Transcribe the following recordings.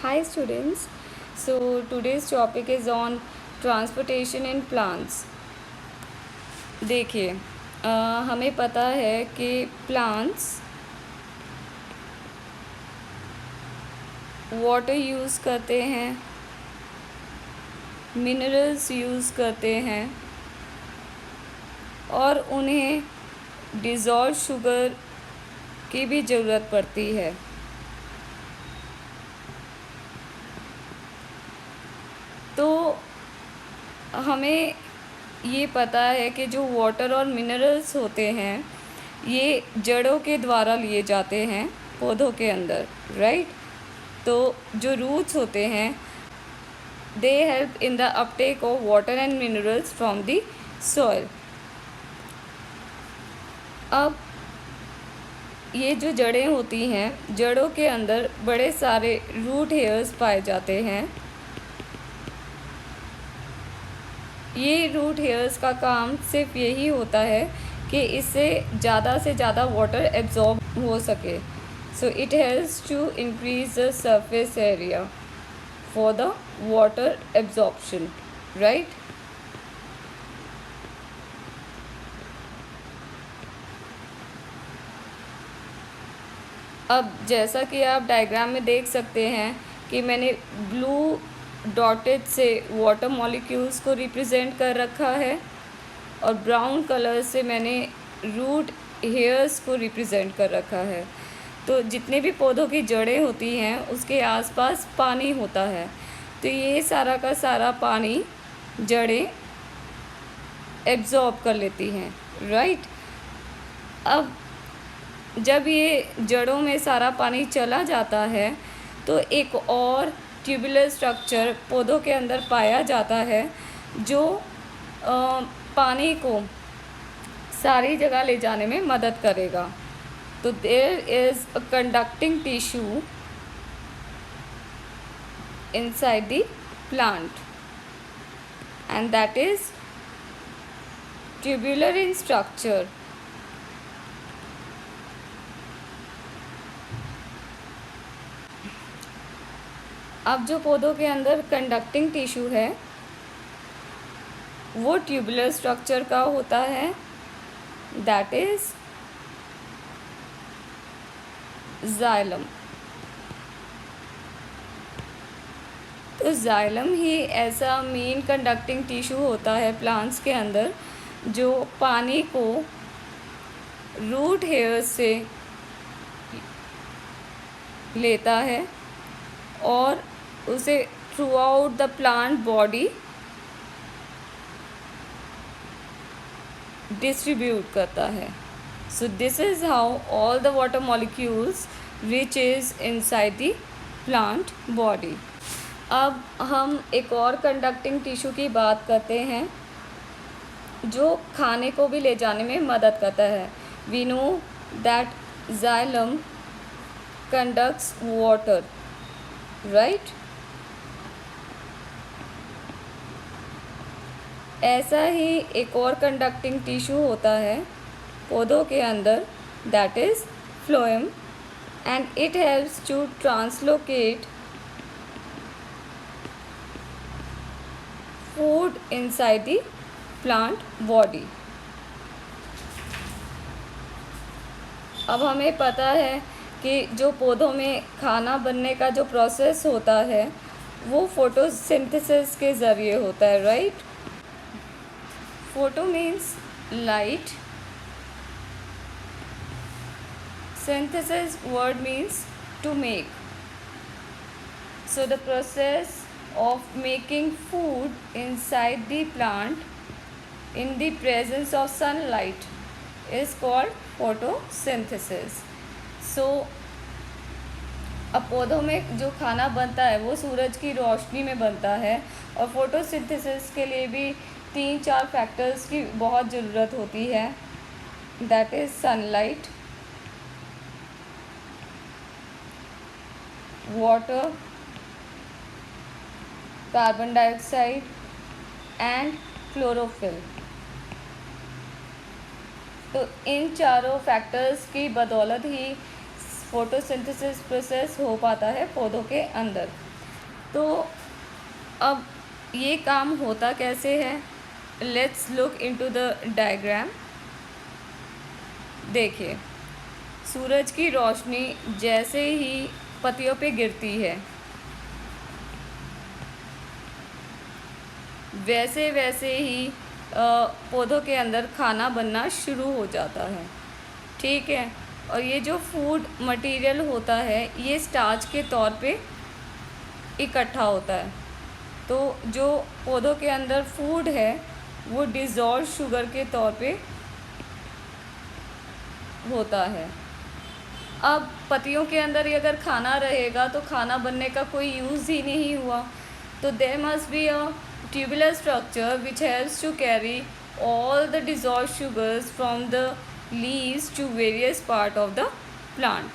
Hi students. So today's topic is on transportation in plants. देखिए हमें पता है कि plants वाटर यूज़ करते हैं, मिनरल्स यूज़ करते हैं और उन्हें डिज़ोल्व शुगर की भी ज़रूरत पड़ती है। तो हमें ये पता है कि जो वाटर और मिनरल्स होते हैं ये जड़ों के द्वारा लिए जाते हैं पौधों के अंदर, राइट। तो जो रूट्स होते हैं they help in the Uptake of water and minerals from the soil. अब ये जो जड़ें होती हैं, जड़ों के अंदर बड़े सारे रूट हेयर्स पाए जाते हैं। ये रूट हेयर्स का काम सिर्फ यही होता है कि इससे ज़्यादा से ज़्यादा वाटर एब्जॉर्ब हो सके। So it helps to increase the surface area for the water absorption, right. अब जैसा कि आप डायग्राम में देख सकते हैं कि मैंने ब्लू डॉटेड से वाटर मॉलिक्यूल्स को रिप्रेजेंट कर रखा है और ब्राउन कलर से मैंने रूट हेयर्स को रिप्रेजेंट कर रखा है। तो जितने भी पौधों की जड़ें होती हैं उसके आसपास पानी होता है, तो ये सारा का सारा पानी जड़ें एब्जॉर्ब कर लेती हैं, राइट। अब जब ये जड़ों में सारा पानी चला जाता है तो एक और ट्यूबुलर स्ट्रक्चर पौधों के अंदर पाया जाता है जो पानी को सारी जगह ले जाने में मदद करेगा। तो there is a conducting tissue inside the plant and that is tubular in structure. अब जो पौधों के अंदर कंडक्टिंग टिश्यू है वो ट्यूबुलर स्ट्रक्चर का होता है, दैट इज जाइलम। तो जाइलम ही ऐसा मेन कंडक्टिंग टिश्यू होता है प्लांट्स के अंदर जो पानी को रूट हेयर से लेता है और उसे through out the plant body distribute करता है। So this is how all the water molecules reaches inside the plant body. अब हम एक और कंडक्टिंग टिश्यू की बात करते हैं जो खाने को भी ले जाने में मदद करता है। We know that xylem conducts water, right. ऐसा ही एक और कंडक्टिंग टिश्यू होता है पौधों के अंदर, that is phloem and it helps to translocate food inside the plant body. अब हमें पता है कि जो पौधों में खाना बनने का जो प्रोसेस होता है वो फोटोसिंथेसिस के ज़रिए होता है, right. Photo means light, synthesis word means to make. So the process of making food inside the plant in the presence of sunlight is called photosynthesis. So अब पौधों में जो खाना बनता है वो सूरज की रोशनी में बनता है और फोटोसिंथेसिस के लिए भी 3-4 फैक्टर्स की बहुत ज़रूरत होती है, that is sunlight, water, carbon dioxide and chlorophyll. तो इन चारों फैक्टर्स की बदौलत ही फोटोसिंथेसिस प्रोसेस हो पाता है पौधों के अंदर। तो अब ये काम होता कैसे है, let's look into the diagram. देखिए, सूरज की रोशनी जैसे ही पत्तियों पे गिरती है, वैसे वैसे ही पौधों के अंदर खाना बनना शुरू हो जाता है। ठीक है, और ये जो फूड मटेरियल होता है ये स्टार्च के तौर पे इकट्ठा होता है। तो जो पौधों के अंदर फूड है वो डिज़ोल्व शुगर के तौर पे होता है। अब पत्तियों के अंदर ही अगर खाना रहेगा तो खाना बनने का कोई यूज़ ही नहीं हुआ। तो there must be a tubular structure which helps to carry all the dissolved sugars from the leaves to various part of the plant.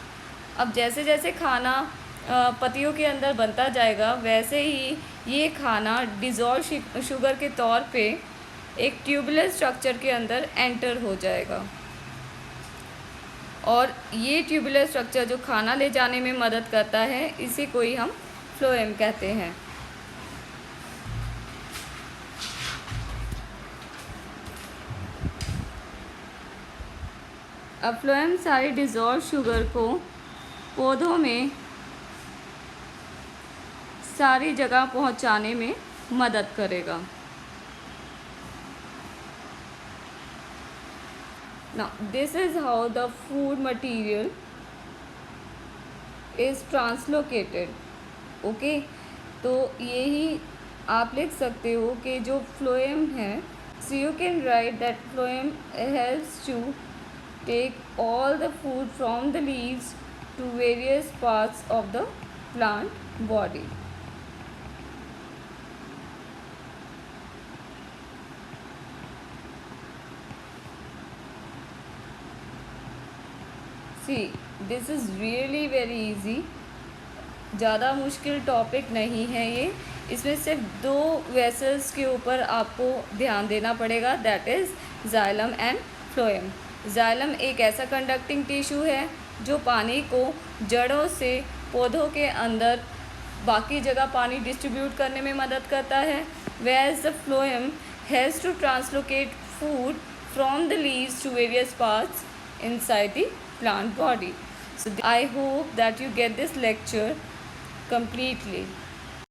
अब जैसे जैसे खाना पत्तियों के अंदर बनता जाएगा वैसे ही ये खाना डिज़ोल्व शुगर के तौर पे एक ट्यूबुलर स्ट्रक्चर के अंदर एंटर हो जाएगा, और ये ट्यूबुलर स्ट्रक्चर जो खाना ले जाने में मदद करता है इसी को ही हम फ्लोएम कहते हैं। अब फ्लोएम सारी डिज़ोल्व शुगर को पौधों में सारी जगह पहुंचाने में मदद करेगा। Now this is how the food material is translocated. Okay, तो यही आप लिख सकते हो कि जो फ्लोएम है, so you can write that phloem helps to take all the food from the leaves to various parts of the plant body. See, this is really very easy. ज़्यादा मुश्किल टॉपिक नहीं है ये। इसमें सिर्फ दो वेसल्स के ऊपर आपको ध्यान देना पड़ेगा, that is xylem and phloem. Xylem एक ऐसा कंडक्टिंग टिश्यू है जो पानी को जड़ों से पौधों के अंदर बाकी जगह पानी डिस्ट्रीब्यूट करने में मदद करता है, whereas the phloem has to translocate food from the leaves to various parts inside the plant body. So I hope that you get this lecture completely.